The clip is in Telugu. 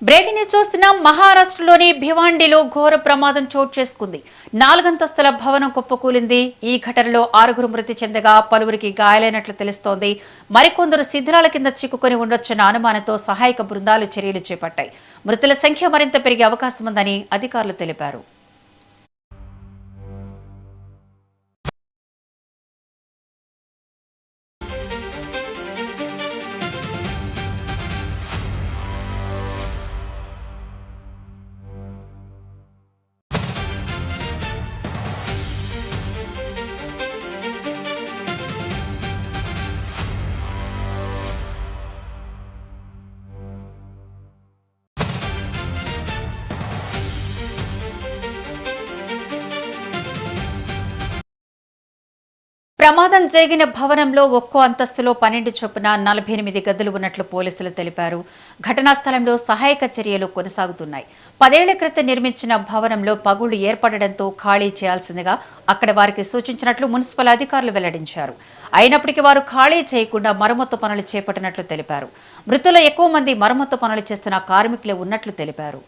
బ్రేకింగ్ న్యూస్ చూస్తున్నాం. మహారాష్ట్రలోని భివాండిలో ఘోర ప్రమాదం చోటు చేసుకుంది. 4 అంతస్తుల భవనం కుప్పకూలింది. ఈ ఘటనలో 6గురు మృతి చెందగా పలువురికి గాయాలైనట్లు తెలుస్తోంది. మరికొందరు శిథిలాల కింద చిక్కుకొని ఉండొచ్చన్న అనుమానంతో సహాయక బృందాలు చర్యలు చేపట్టాయి. మృతుల సంఖ్య మరింత పెరిగే అవకాశం ఉందని అధికారులు తెలిపారు. ప్రమాదం జరిగిన భవనంలో ఒక్కో అంతస్తులో 12 చొప్పున 48 గదులు ఉన్నట్లు పోలీసులు తెలిపారు. ఘటనా స్థలంలో సహాయక చర్యలు కొనసాగుతున్నాయి. 10 ఏళ్ల క్రితం నిర్మించిన భవనంలో పగుళ్లు ఏర్పడడంతో ఖాళీ చేయాల్సిందిగా అక్కడ వారికి సూచించినట్లు మున్సిపల్ అధికారులు వెల్లడించారు. అయినప్పటికీ వారు ఖాళీ చేయకుండా మరమ్మతు పనులు చేపట్టినట్లు తెలిపారు. మృతుల్లో ఎక్కువ మంది మరమ్మతు పనులు చేస్తున్న కార్మికులే ఉన్నట్లు తెలిపారు.